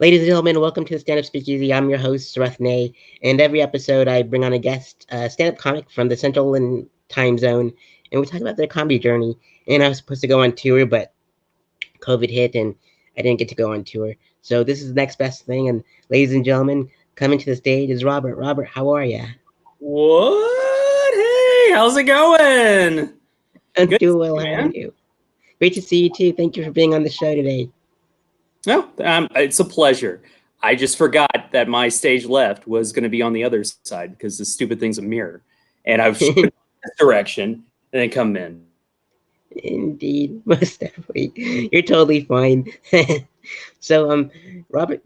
Ladies and gentlemen, welcome to the Stand Up Speakeasy. I'm your host, Sarath Nay, and every episode I bring on a guest, stand-up comic from the Central and Time Zone, and we talk about their comedy journey. And I was supposed to go on tour, but COVID hit, and I didn't get to go on tour. So this is the next best thing. And ladies and gentlemen, coming to the stage is Robert. Robert, how are you? What? Hey, how's it going? I'm Good doing to well. see you, How are man. you? Great to see you too. Thank you for being on the show today. No, it's a pleasure. I just forgot that my stage left was going to be on the other side because the stupid thing's a mirror, and I was shooting this direction and then come in. Indeed, most definitely. You're totally fine. So, Robert,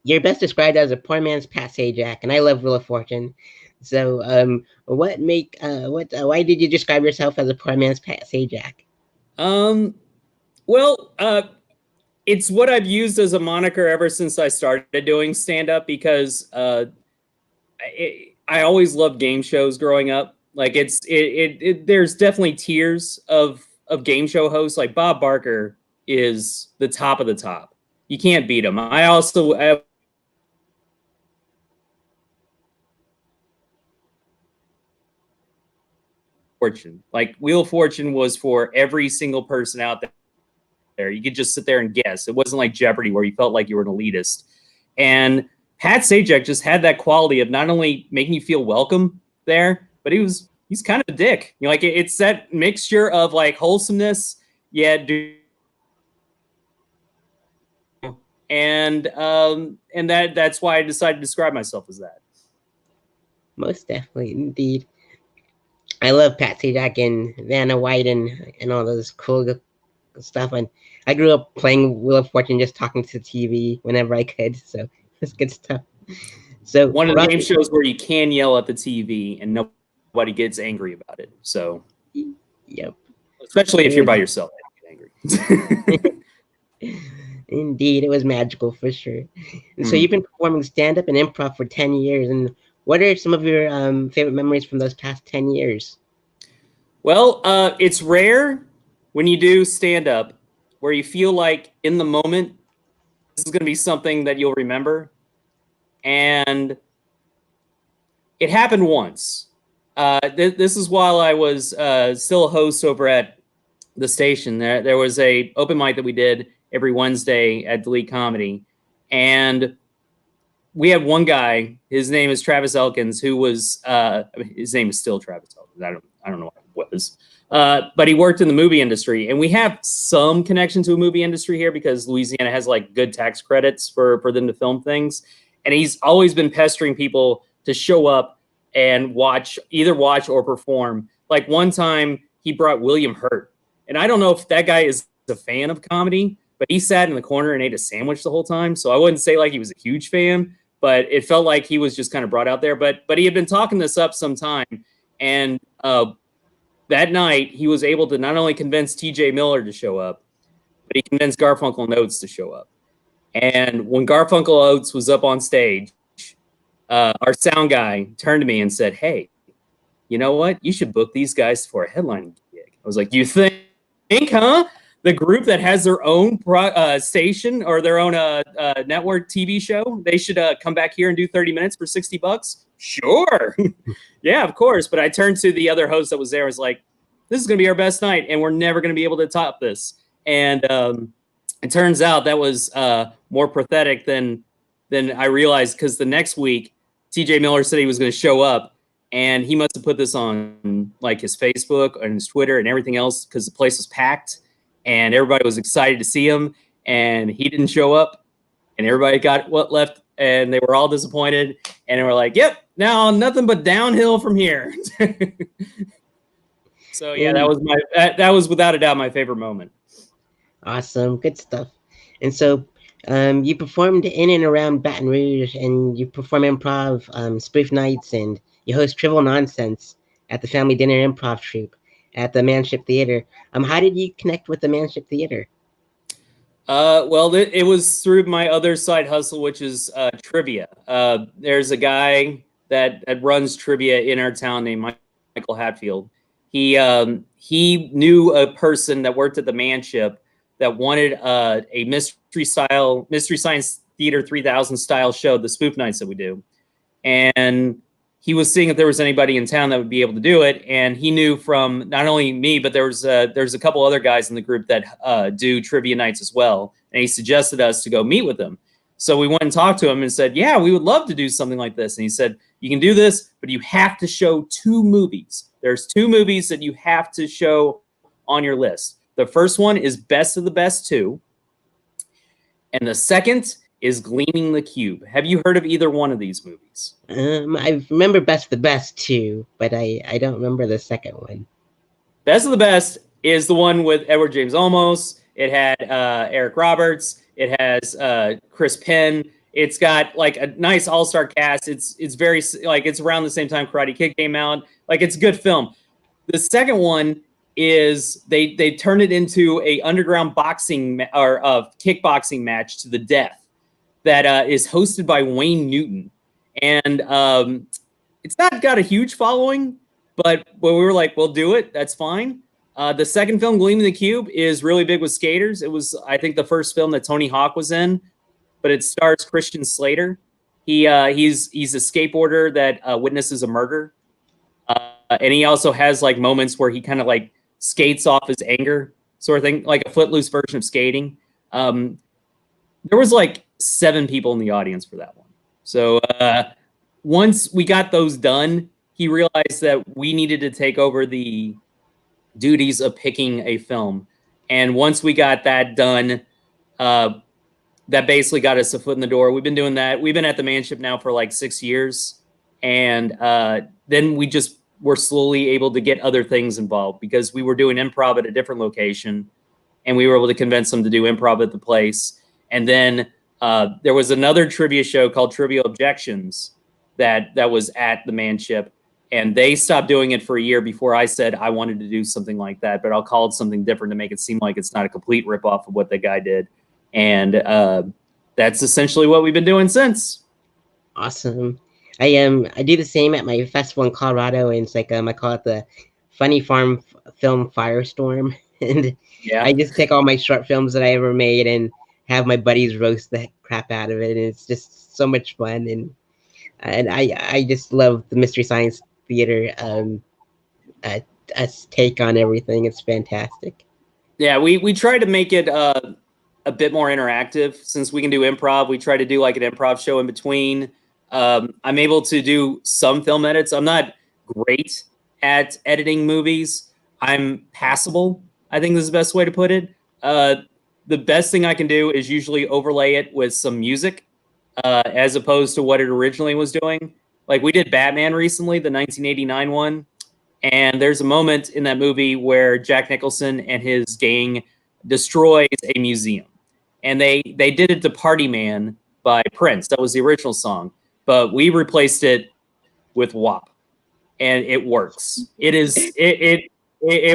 you're best described as a poor man's Pat Sajak, and I love Wheel of Fortune. So, why did you describe yourself as a poor man's Pat Sajak? Um, well, it's what I've used as a moniker ever since I started doing stand-up because I always loved game shows growing up. Like there's definitely tiers of game show hosts. Like Bob Barker is the top of the top. You can't beat him. I Fortune. Like Wheel of Fortune was for every single person out there. You could just sit there and guess. It wasn't like Jeopardy where you felt like you were an elitist. And Pat Sajak just had that quality of not only making you feel welcome there, but he's kind of a dick. You know, like it's that mixture of like wholesomeness, yeah, and that's why I decided to describe myself as that. Most definitely, indeed. I love Pat Sajak and Vanna White and all those cool stuff. And I grew up playing Wheel of Fortune, just talking to the TV whenever I could. So it's good stuff. So One of the Robert, game shows where you can yell at the TV and nobody gets angry about it. So, yep, especially if it you're by was yourself, you get angry. indeed it was magical for sure. And so you've been performing stand up and improv for 10 years. And what are some of your favorite memories from those past 10 years? Well, it's rare when you do stand up where you feel like in the moment this is going to be something that you'll remember. And it happened once. This is while I was still a host over at the station. There was a open mic that we did every Wednesday at Delete Comedy, and we had one guy. His name is Travis Elkins, who was his name is still Travis Elkins. I don't know what it was, but he worked in the movie industry, and we have some connection to a movie industry here because Louisiana has like good tax credits for them to film things, and he's always been pestering people to show up and either watch or perform. Like one time, he brought William Hurt, and I don't know if that guy is a fan of comedy, but he sat in the corner and ate a sandwich the whole time. So I wouldn't say like he was a huge fan, but it felt like he was just kind of brought out there. But he had been talking this up some time, and that night he was able to not only convince T.J. Miller to show up, but he convinced Garfunkel and Oates to show up. And when Garfunkel Oates was up on stage, our sound guy turned to me and said, "Hey, you know what? You should book these guys for a headlining gig." I was like, "You think, huh? The group that has their own station or their own network TV show, they should come back here and do 30 minutes for $60? Sure." Yeah, of course. But I turned to the other host that was there and was like, "This is going to be our best night, and we're never going to be able to top this." And it turns out that was more pathetic than I realized, because the next week, TJ Miller said he was going to show up, and he must have put this on like his Facebook and his Twitter and everything else because the place was packed and everybody was excited to see him, and he didn't show up, and everybody got what left, and they were all disappointed, and they were like, "Yep, now nothing but downhill from here." So yeah, that was without a doubt my favorite moment. Awesome, good stuff. And so you performed in and around Baton Rouge, and you perform improv, spoof nights, and you host Trivial Nonsense at the Family Dinner Improv Troupe at the Manship Theater. How did you connect with the Manship Theater? Well, it was through my other side hustle, which is trivia. There's a guy that runs trivia in our town named Michael Hatfield. He knew a person that worked at the Manship that wanted a mystery science theater 3000 style show, the spoof nights that we do, and he was seeing if there was anybody in town that would be able to do it. And he knew from not only me, but there's a couple other guys in the group that do trivia nights as well. And he suggested us to go meet with them. So we went and talked to him and said, yeah, we would love to do something like this. And he said, you can do this, but you have to show 2 movies. There's 2 movies that you have to show on your list. The first one is Best of the Best 2. And the second is Gleaming the Cube. Have you heard of either one of these movies? I remember Best of the Best 2, but I don't remember the second one. Best of the Best is the one with Edward James Olmos. It had Eric Roberts. It has Chris Penn. It's got like a nice all-star cast. It's very like it's around the same time Karate Kid came out. Like it's a good film. The second one is they turned it into a underground boxing or kickboxing match to the death that is hosted by Wayne Newton. And it's not got a huge following, but when we were like, we'll do it, that's fine. The second film, Gleaming the Cube, is really big with skaters. It was, I think, the first film that Tony Hawk was in, but it stars Christian Slater. He's a skateboarder that witnesses a murder. And he also has like moments where he kind of like skates off his anger sort of thing, like a footloose version of skating. There was like 7 people in the audience for that one. So once we got those done, he realized that we needed to take over the duties of picking a film. And once we got that done, that basically got us a foot in the door. We've been doing that. We've been at the Manship now for like 6 years. And then we just were slowly able to get other things involved because we were doing improv at a different location. And we were able to convince them to do improv at the place. And then there was another trivia show called Trivial Objections that was at the Manship. And they stopped doing it for a year before I said I wanted to do something like that, but I'll call it something different to make it seem like it's not a complete ripoff of what the guy did. And that's essentially what we've been doing since. Awesome. I do the same at my festival in Colorado, and it's like I call it the Funny Farm Film Firestorm. And Yeah. I just take all my short films that I ever made and have my buddies roast the crap out of it, and it's just so much fun. And I just love the Mystery Science Theater take on everything. It's fantastic. Yeah, we try to make it a bit more interactive. Since we can do improv, we try to do like an improv show in between. I'm able to do some film edits. I'm not great at editing movies. I'm passable, I think this is the best way to put it. The best thing I can do is usually overlay it with some music as opposed to what it originally was doing. Like we did Batman recently, the 1989 one. And there's a moment in that movie where Jack Nicholson and his gang destroys a museum. And they did it to Party Man by Prince. That was the original song. But we replaced it with WAP. And it works. It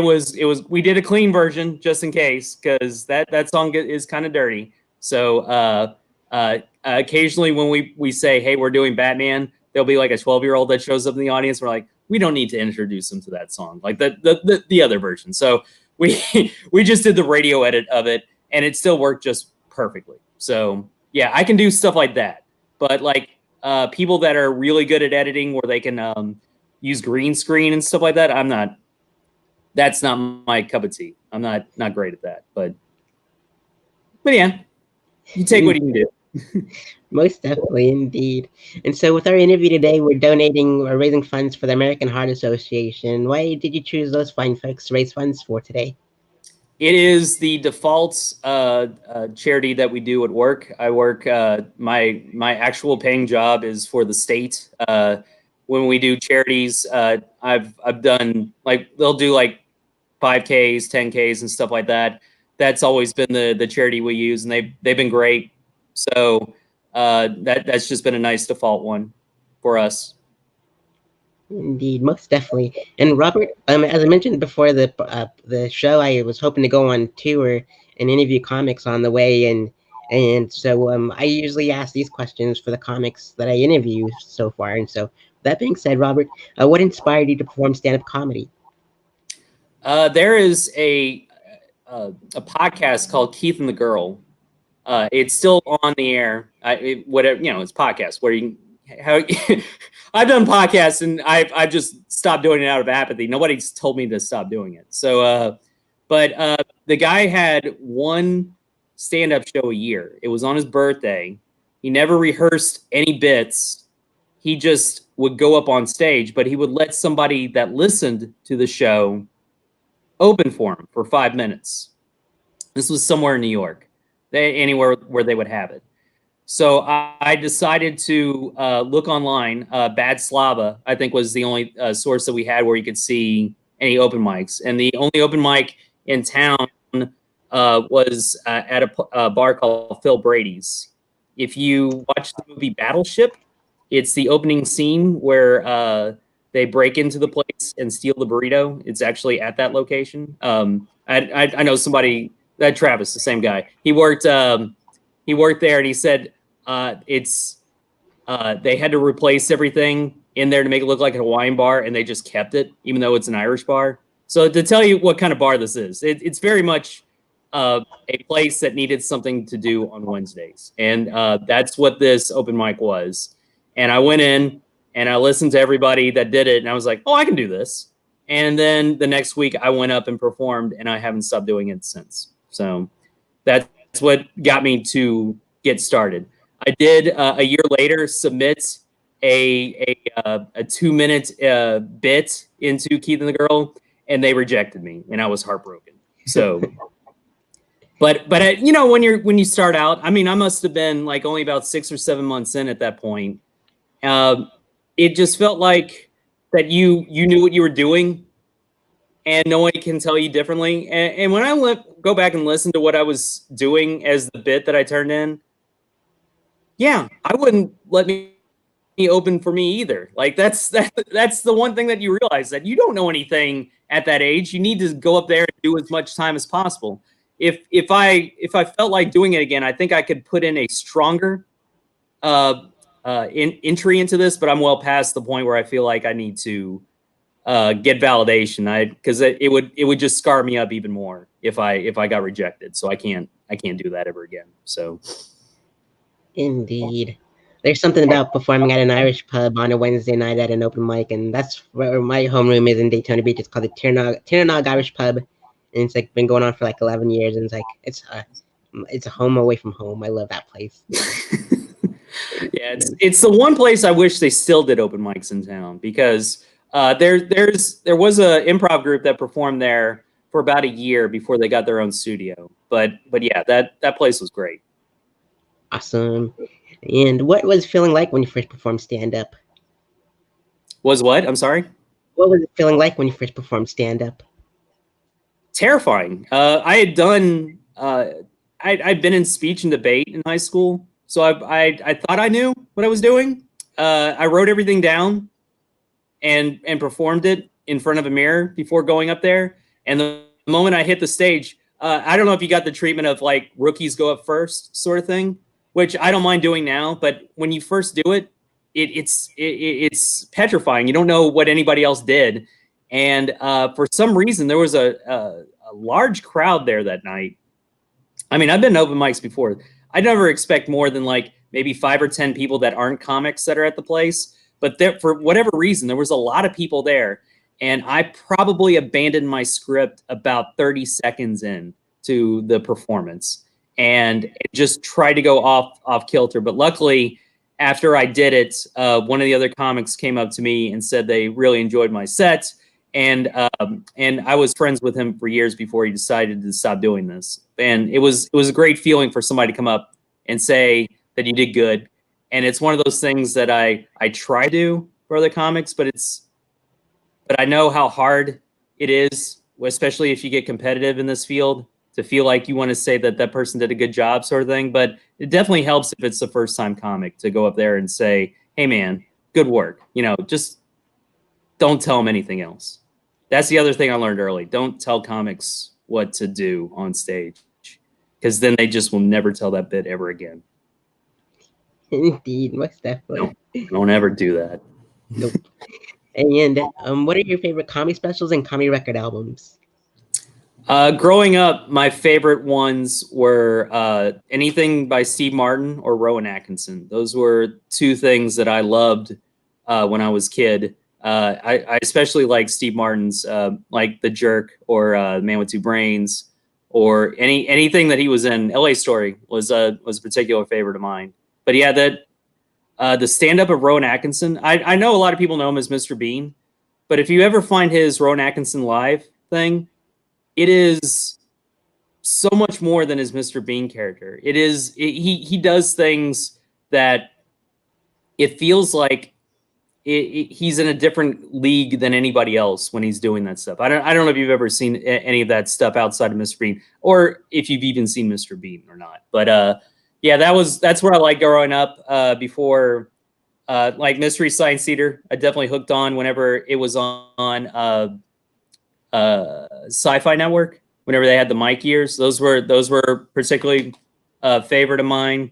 was we did a clean version just in case, because that song is kind of dirty. So occasionally when we say, hey, we're doing Batman, there'll be like a 12-year-old that shows up in the audience. We're like, we don't need to introduce them to that song, like the other version. So we just did the radio edit of it, and it still worked just perfectly. So yeah, I can do stuff like that. But like people that are really good at editing, where they can use green screen and stuff like that, I'm not. That's not my cup of tea. I'm not great at that. But yeah, you take what you can do. Most definitely, indeed. And so with our interview today, we're donating or raising funds for the American Heart Association. Why did you choose those fine folks to raise funds for today? It is the default charity that we do at work. I work, my actual paying job is for the state. When we do charities, I've done, like, they'll do like 5Ks, 10Ks and stuff like that. That's always been the charity we use, and they've been great. So that's just been a nice default one for us. Indeed, most definitely. And Robert, as I mentioned before the show, I was hoping to go on tour and interview comics on the way, and so I usually ask these questions for the comics that I interview so far. And so that being said, Robert, what inspired you to perform stand-up comedy? There is a a podcast called Keith and the Girl. It's still on the air. Whatever, you know, it's podcast where you how I've done podcasts and I've just stopped doing it out of apathy. Nobody's told me to stop doing it. So, but the guy had one stand-up show a year. It was on his birthday. He never rehearsed any bits. He just would go up on stage, but he would let somebody that listened to the show open for him for 5 minutes. This was somewhere in New York, anywhere where they would have it. So I decided to look online. Bad Slava, I think, was the only source that we had where you could see any open mics. And the only open mic in town was at a bar called Phil Brady's. If you watch the movie Battleship, it's the opening scene where they break into the place and steal the burrito. It's actually at that location. I know somebody, Travis, the same guy. He worked there, and he said they had to replace everything in there to make it look like a Hawaiian bar, and they just kept it, even though it's an Irish bar. So to tell you what kind of bar this is, it's very much a place that needed something to do on Wednesdays, and that's what this open mic was. And I went in and I listened to everybody that did it, and I was like, oh, I can do this. And then the next week I went up and performed, and I haven't stopped doing it since. So that's what got me to get started. I did a year later submit a 2-minute bit into Keith and the Girl, and they rejected me, and I was heartbroken. So, but you know, when you start out, I mean, I must have been like only about 6 or 7 months in at that point. It just felt like that you knew what you were doing, and no one can tell you differently. And when I go back and listen to what I was doing as the bit that I turned in, yeah, I wouldn't let me open for me either. Like that's the one thing that you realize, that you don't know anything at that age. You need to go up there and do as much time as possible. If I felt like doing it again, I think I could put in a stronger entry into this, but I'm well past the point where I feel like I need to get validation. Because it would just scar me up even more if I got rejected. So I can't do that ever again. So Indeed. There's something about performing at an Irish pub on a Wednesday night at an open mic, and that's where my homeroom is in Daytona Beach. It's called the Tiernog Irish Pub, and it's like been going on for like 11 years, and it's like it's a home away from home. I love that place. Yeah, it's the one place I wish they still did open mics in town, because there was a improv group that performed there for about a year before they got their own studio. But yeah, that place was great. Awesome. And what was it feeling like when you first performed stand-up? Was what? I'm sorry? What was it feeling like when you first performed stand-up? Terrifying. I had done I'd been in speech and debate in high school, so I thought I knew what I was doing. I wrote everything down and performed it in front of a mirror before going up there. And the moment I hit the stage, I don't know if you got the treatment of like rookies go up first sort of thing, which I don't mind doing now. But when you first do it, it's petrifying. You don't know what anybody else did. And for some reason, there was a large crowd there that night. I mean, I've been to open mics before. I never expect more than like maybe 5 or 10 people that aren't comics that are at the place. But there, for whatever reason, there was a lot of people there. And I probably abandoned my script about 30 seconds in to the performance and just tried to go off kilter. But luckily, after I did it, one of the other comics came up to me and said they really enjoyed my set. And I was friends with him for years before he decided to stop doing this. And it was a great feeling for somebody to come up and say that you did good. And it's one of those things that I try to do for other comics, but I know how hard it is, especially if you get competitive in this field, to feel like you want to say that person did a good job sort of thing. But it definitely helps if it's the first time comic to go up there and say, hey man, good work. You know, just don't tell them anything else. That's the other thing I learned early. Don't tell comics what to do on stage, because then they just will never tell that bit ever again. Indeed, most definitely. No, don't ever do that. Nope. And what are your favorite comedy specials and comedy record albums? Growing up, my favorite ones were anything by Steve Martin or Rowan Atkinson. Those were two things that I loved when I was a kid. I especially like Steve Martin's, like The Jerk or Man with Two Brains, or anything that he was in. L.A. Story was a particular favorite of mine. But yeah, that the stand up of Rowan Atkinson. I know a lot of people know him as Mr. Bean, but if you ever find his Rowan Atkinson live thing, it is so much more than his Mr. Bean character. He does things that it feels like he's in a different league than anybody else when he's doing that stuff. I don't know if you've ever seen any of that stuff outside of Mr. Bean, or if you've even seen Mr. Bean or not. But yeah, that's where I liked growing up. Before like Mystery Science Theater, I definitely hooked on whenever it was on Sci-Fi Network. Whenever they had the Mike years, those were particularly favorite of mine.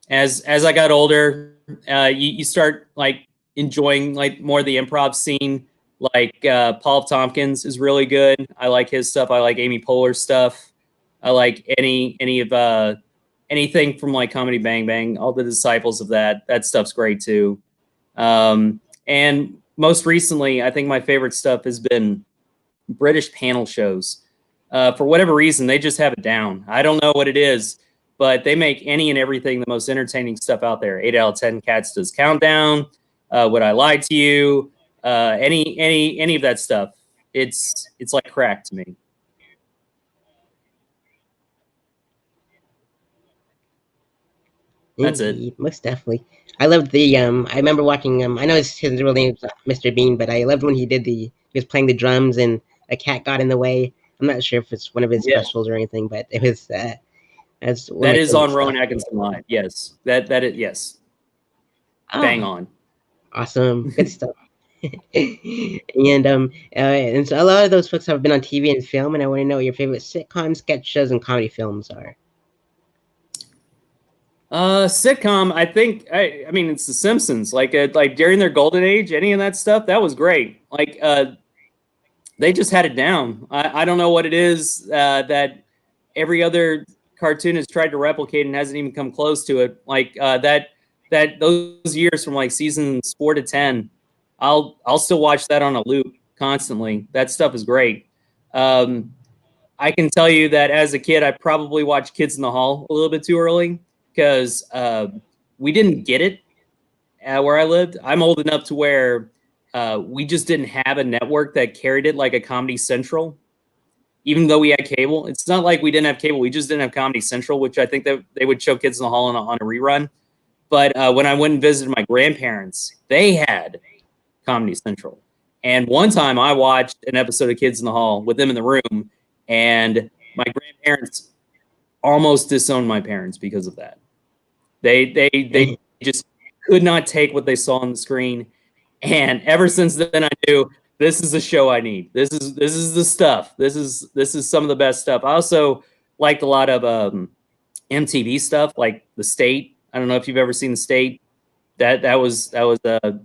As I got older, you start like enjoying like more of the improv scene. Like Paul Tompkins is really good. I like his stuff. I like Amy Poehler's stuff. I like any of anything from like Comedy Bang Bang. All the disciples of that stuff's great too. And most recently, I think my favorite stuff has been British panel shows. For whatever reason, they just have it down. I don't know what it is, but they make any and everything the most entertaining stuff out there. 8 out of 10 Cats Does Countdown, Would I Lie to You, any of that stuff. It's like crack to me. That's Indeed, it. most definitely. I loved the I remember watching I know his real name's Mr. Bean, but I loved when he was playing the drums and a cat got in the way. I'm not sure if it's one of his Yeah, specials or anything, but it was that's one of that my is favorite on stuff. Rowan Atkinson Live. Yes, that is, yes, bang Ah, on. awesome, good stuff. And so a lot of those folks have been on TV and film, and I want to know what your favorite sitcom, sketch shows, and comedy films are. Sitcom. I think. I mean, it's The Simpsons. Like during their golden age, any of that stuff that was great. Like they just had it down. I don't know what it is that every other cartoon has tried to replicate and hasn't even come close to it. Like that those years from like seasons 4 to 10, I'll still watch that on a loop constantly. That stuff is great. Um, I can tell you that as a kid, I probably watched Kids in the Hall a little bit too early because we didn't get it where I lived. I'm old enough to where we just didn't have a network that carried it like a Comedy Central, even though we had cable. It's not like we didn't have cable. We just didn't have Comedy Central, which I think that they would show Kids in the Hall on a rerun. But when I went and visited my grandparents, they had Comedy Central. And one time I watched an episode of Kids in the Hall with them in the room, and my grandparents almost disowned my parents because of that. They just could not take what they saw on the screen. And ever since then, I knew this is the show I need. This is the stuff. This is some of the best stuff. I also liked a lot of MTV stuff, like The State. I don't know if you've ever seen The State. That was a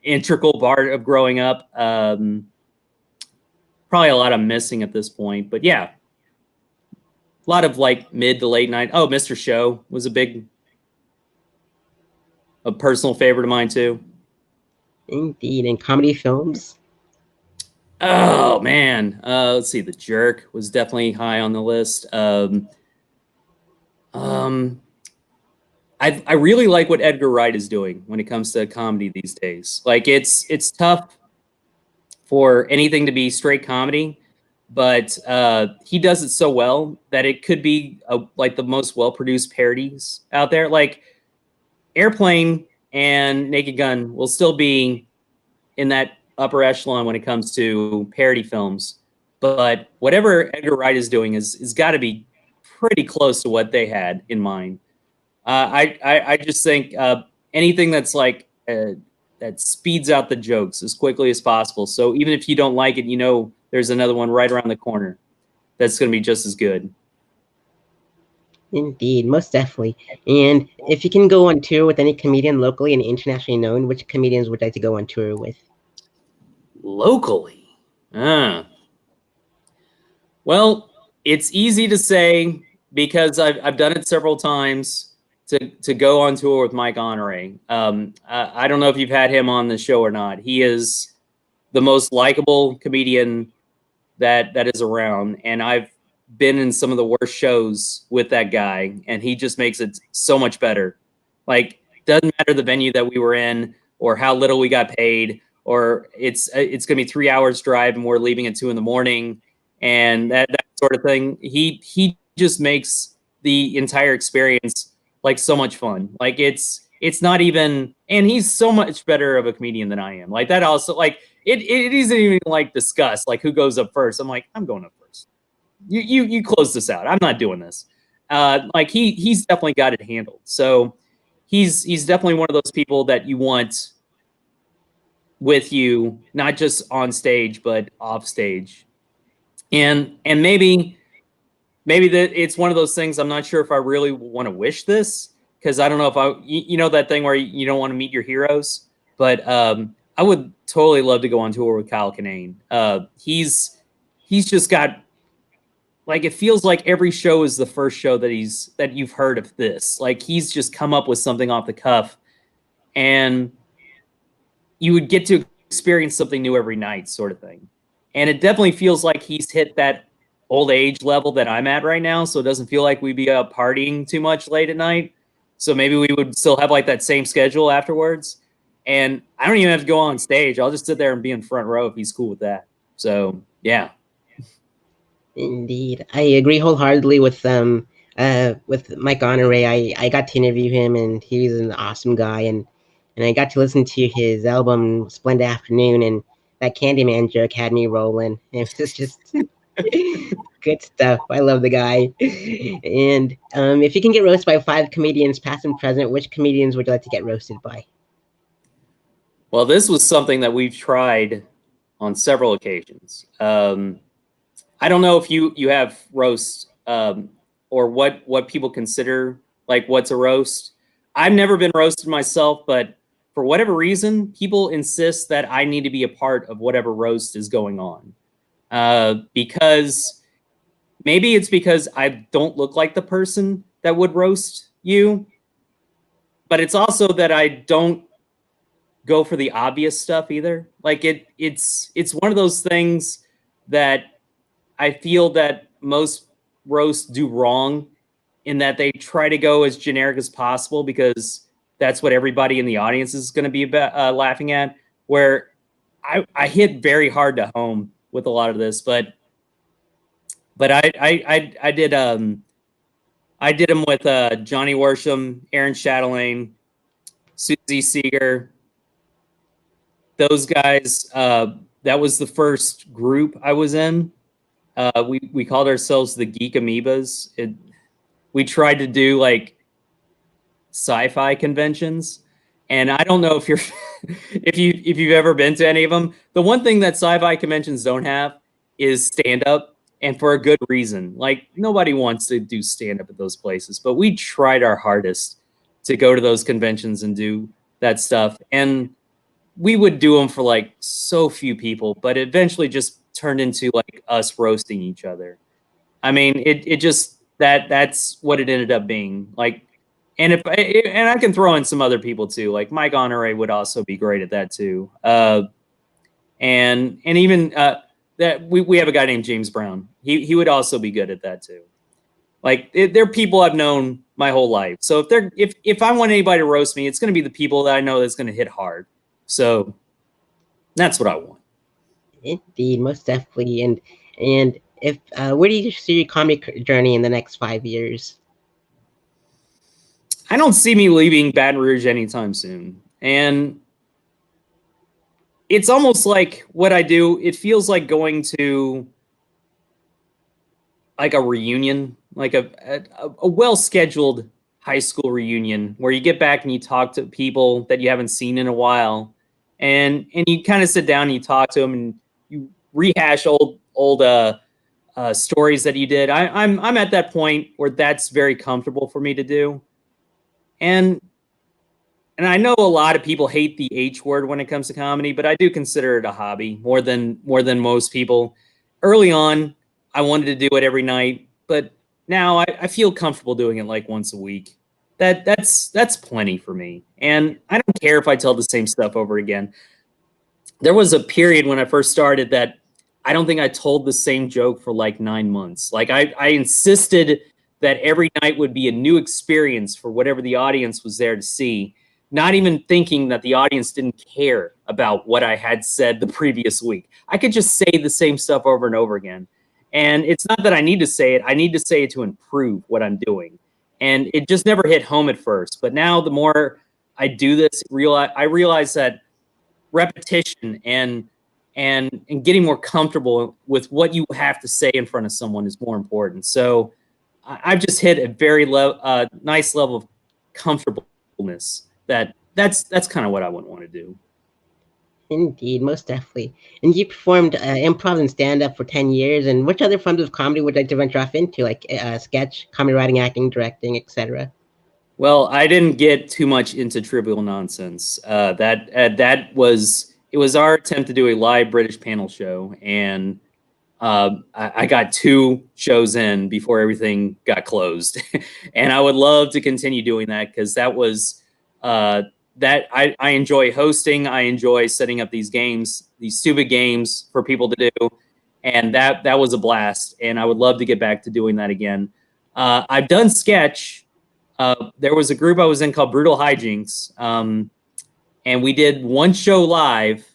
integral part of growing up. Probably a lot of missing at this point, but yeah, a lot of like mid to late night. Oh, Mr. Show was a personal favorite of mine too. Indeed, and comedy films. Oh man, let's see. The Jerk was definitely high on the list. Um, I really like what Edgar Wright is doing when it comes to comedy these days. Like it's tough for anything to be straight comedy, but he does it so well that it could be like the most well produced parodies out there. Like Airplane and Naked Gun will still be in that upper echelon when it comes to parody films. But whatever Edgar Wright is doing is got to be pretty close to what they had in mind. I just think anything that's like that speeds out the jokes as quickly as possible. So even if you don't like it, you know there's another one right around the corner that's going to be just as good. Indeed, most definitely. And if you can go on tour with any comedian locally and internationally known, which comedians would you like to go on tour with? Locally, ah. Well, it's easy to say because I've done it several times to go on tour with Mike Honore. I don't know if you've had him on the show or not. He is the most likable comedian that is around, and I've been in some of the worst shows with that guy, and he just makes it so much better. Like, doesn't matter the venue that we were in or how little we got paid, or it's gonna be 3 hours drive and we're leaving at 2 in the morning, and that sort of thing. He just makes the entire experience like so much fun. Like it's not even, and he's so much better of a comedian than I am. Like that also, like it isn't even like discussed like who goes up first. I'm like, I'm going up first. You close this out. I'm not doing this. Like he's definitely got it handled. So he's definitely one of those people that you want with you, not just on stage but off stage. And maybe that it's one of those things. I'm not sure if I really want to wish this, because I don't know if you know that thing where you don't want to meet your heroes, but I would totally love to go on tour with Kyle Kinane. He's just got, like, it feels like every show is the first show that you've heard of this. Like he's just come up with something off the cuff, and you would get to experience something new every night, sort of thing. And it definitely feels like he's hit that old age level that I'm at right now, so it doesn't feel like we'd be out partying too much late at night. So maybe we would still have like that same schedule afterwards. And I don't even have to go on stage. I'll just sit there and be in front row if he's cool with that. So yeah. Indeed, I agree wholeheartedly with Mike Honore. I got to interview him, and he's an awesome guy, and I got to listen to his album Splendid Afternoon, and that Candyman joke had me rolling. It was just good stuff. I love the guy. And if you can get roasted by 5 comedians, past and present, which comedians would you like to get roasted by? Well, this was something that we've tried on several occasions. I don't know if you have roasts or what people consider like what's a roast. I've never been roasted myself, but for whatever reason, people insist that I need to be a part of whatever roast is going on. Because maybe it's because I don't look like the person that would roast you, but it's also that I don't go for the obvious stuff either. Like it's one of those things that I feel that most roasts do wrong, in that they try to go as generic as possible because that's what everybody in the audience is going to be laughing at. Where I hit very hard to home with a lot of this, but I did them with Johnny Worsham, Aaron Chatelaine, Susie Seeger. Those guys. That was the first group I was in. We called ourselves the Geek Amoebas. We tried to do like sci-fi conventions, and I don't know if you're if you've ever been to any of them. The one thing that sci-fi conventions don't have is stand-up, and for a good reason. Like nobody wants to do stand-up at those places, but we tried our hardest to go to those conventions and do that stuff, and we would do them for like so few people, but it eventually just turned into like us roasting each other. I mean, it just that's what it ended up being like. And and I can throw in some other people too, like Mike Honore would also be great at that too. And even that we have a guy named James Brown. He would also be good at that too. Like they're people I've known my whole life. So if I want anybody to roast me, it's going to be the people that I know that's going to hit hard. So that's what I want. Indeed, most definitely. And if where do you see your comic journey in the next 5 years? I don't see me leaving Baton Rouge anytime soon. And it's almost like what I do, it feels like going to like a reunion, like a well-scheduled high school reunion where you get back and you talk to people that you haven't seen in a while. And you kind of sit down and you talk to them and you rehash old stories that you did. I'm at that point where that's very comfortable for me to do. And I know a lot of people hate the H word when it comes to comedy, but I do consider it a hobby more than most people. Early on, I wanted to do it every night, but now I feel comfortable doing it like once a week. That's plenty for me. And I don't care if I tell the same stuff over again. There was a period when I first started that I don't think I told the same joke for like 9 months. Like I insisted that every night would be a new experience for whatever the audience was there to see, not even thinking that the audience didn't care about what I had said the previous week. I could just say the same stuff over and over again. And it's not that I need to say it, I need to say it to improve what I'm doing. And it just never hit home at first. But now the more I do this, I realize that repetition and getting more comfortable with what you have to say in front of someone is more important. So I've just hit a very nice level of comfortableness. That's kind of what I would want to do. Indeed, most definitely. And you performed improv and stand-up for 10 years. And which other forms of comedy would you like to venture off into, like sketch, comedy writing, acting, directing, etc.? Well, I didn't get too much into trivial nonsense. That was it was our attempt to do a live British panel show, and I got 2 shows in before everything got closed. And I would love to continue doing that because that was that I enjoy hosting. I enjoy setting up these games, these stupid games for people to do, and that was a blast. And I would love to get back to doing that again. I've done sketch. There was a group I was in called Brutal Hijinks, and we did 1 show live,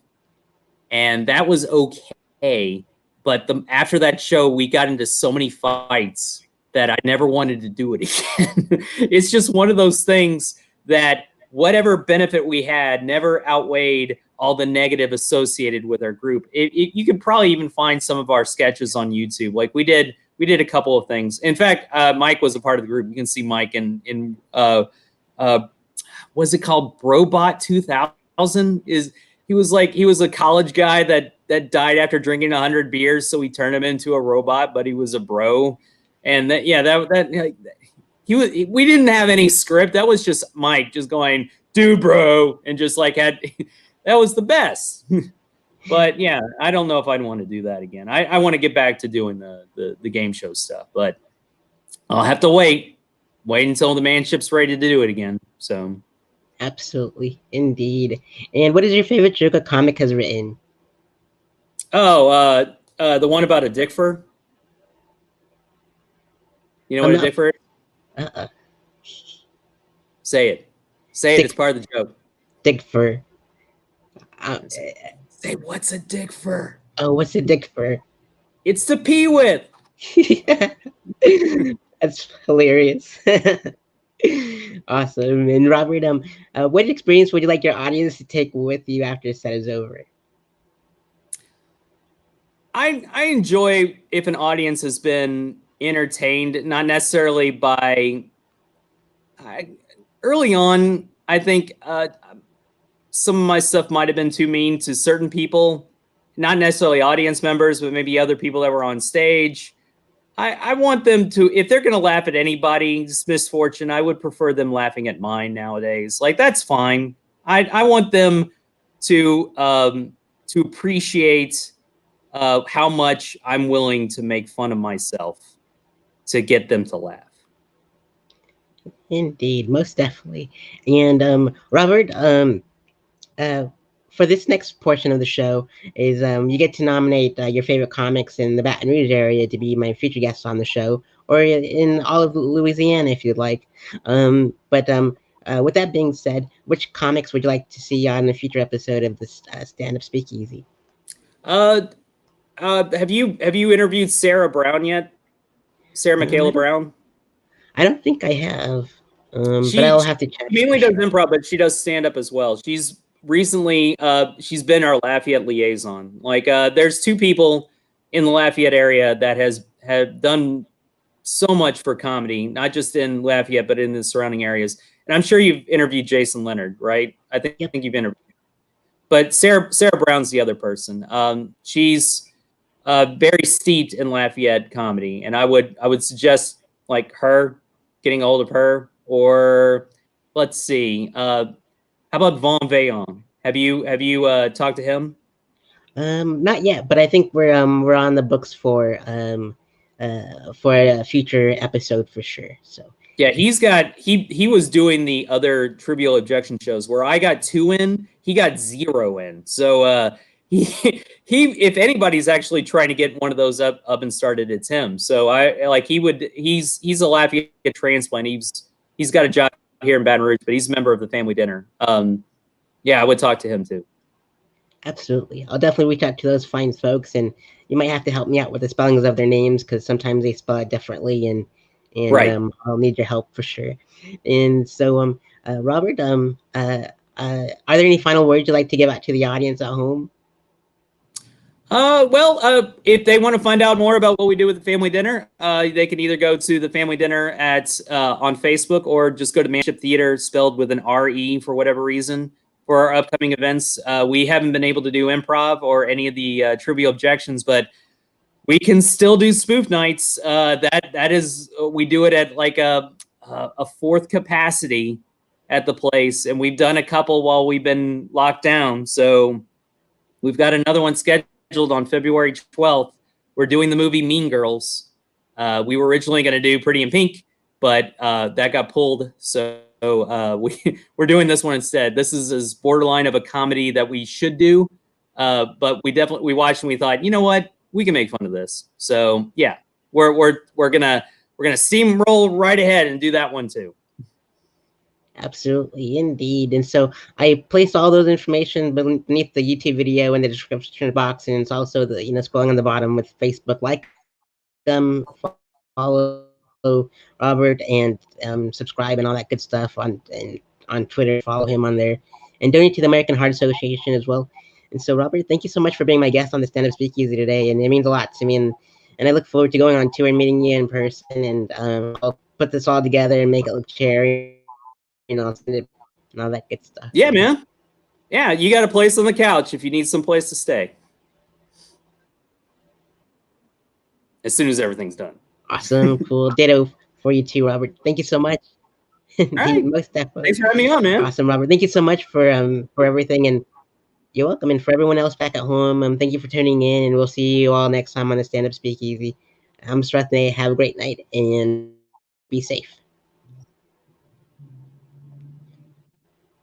and that was okay. But after that show, we got into so many fights that I never wanted to do it again. It's just one of those things that whatever benefit we had never outweighed all the negative associated with our group. You could probably even find some of our sketches on YouTube. Like we did a couple of things. In fact, Mike was a part of the group. You can see Mike in what's it called? Brobot 2000 he was a college guy that died after drinking 100 beers, so we turned him into a robot, but he was a bro. And we didn't have any script. That was just Mike just going, dude, bro, and just like that was the best. But yeah, I don't know if I'd want to do that again. I want to get back to doing the game show stuff, but I'll have to wait until the Manship's ready to do it again. So absolutely, indeed. And what is your favorite joke a comic has written? Oh, the one about a dick fur. You know what a dick fur is? Say it. Say it. It's part of the joke. Dick fur. Say, what's a dick fur? Oh, what's a dick fur? It's to pee with. That's hilarious. Awesome. And Robert, what experience would you like your audience to take with you after the set is over? I enjoy if an audience has been entertained, not necessarily by. Early on, I think some of my stuff might have been too mean to certain people, not necessarily audience members, but maybe other people that were on stage. I want them to, if they're going to laugh at anybody's misfortune, I would prefer them laughing at mine nowadays. Like, that's fine. I want them to appreciate how much I'm willing to make fun of myself to get them to laugh. Indeed, most definitely. And Robert, for this next portion of the show is you get to nominate your favorite comics in the Baton Rouge area to be my featured guests on the show, or in all of Louisiana if you'd like. But with that being said, which comics would you like to see on a future episode of the Stand-Up Speakeasy? Have you interviewed Sarah Brown yet? Sarah Michaela Brown? I don't think I have. But I'll have to check. She mainly does improv, but she does stand-up as well. She's recently she's been our Lafayette liaison. Like there's 2 people in the Lafayette area that have done so much for comedy, not just in Lafayette, but in the surrounding areas. And I'm sure you've interviewed Jason Leonard, right? I think you've interviewed. But Sarah Brown's the other person. She's very steeped in Lafayette comedy, and I would suggest like her, getting a hold of her, or let's see, how about Vaughn Vaillant? Have you talked to him? Not yet, but I think we're on the books for for a future episode for sure. So Yeah, he was doing the other trivial objection shows where I got 2 in, he got 0 in. So he he if anybody's actually trying to get one of those up and started, it's him. So I like he's a Lafayette transplant. He's got a job here in Baton Rouge, but he's a member of the family dinner. Yeah, I would talk to him too. absolutely, I'll definitely reach out to those fine folks, and you might have to help me out with the spellings of their names because sometimes they spell it differently, and Right. I'll need your help for sure. And so Robert, are there any final words you'd like to give out to the audience at home? If they want to find out more about what we do with the family dinner, they can either go to the family dinner at on Facebook or just go to Manship Theater, spelled with an R-E for whatever reason, for our upcoming events. We haven't been able to do improv or any of the trivial objections, but we can still do spoof nights. That is, we do it at like a fourth capacity at the place, and we've done a couple while we've been locked down. So we've got another one scheduled on February 12th. We're doing the movie Mean Girls. We were originally going to do Pretty in Pink, but that got pulled. So we're doing this one instead. This is as borderline of a comedy that we should do, but we watched and we thought, you know what, we can make fun of this. So yeah, we're gonna steamroll right ahead and do that one too. Absolutely, indeed. And so I placed all those information beneath the YouTube video in the description box, and it's also the scrolling on the bottom with Facebook. Like follow Robert, and subscribe and all that good stuff on Twitter. Follow him on there, and donate to the American Heart Association as well. And so, Robert, thank you so much for being my guest on the Stand Up Speakeasy today, and it means a lot to me. And I look forward to going on tour and meeting you in person. And I'll put this all together and make it look cherry, and all that good stuff. Yeah, man. Yeah, you got a place on the couch if you need some place to stay. As soon as everything's done. Awesome, cool. Ditto for you too, Robert. Thank you so much. Right. Most definitely. Thanks for having me on, man. Awesome, Robert. Thank you so much for everything, and you're welcome. And for everyone else back at home, thank you for tuning in, and we'll see you all next time on the Stand Up Speakeasy. I'm Srathne. Have a great night and be safe.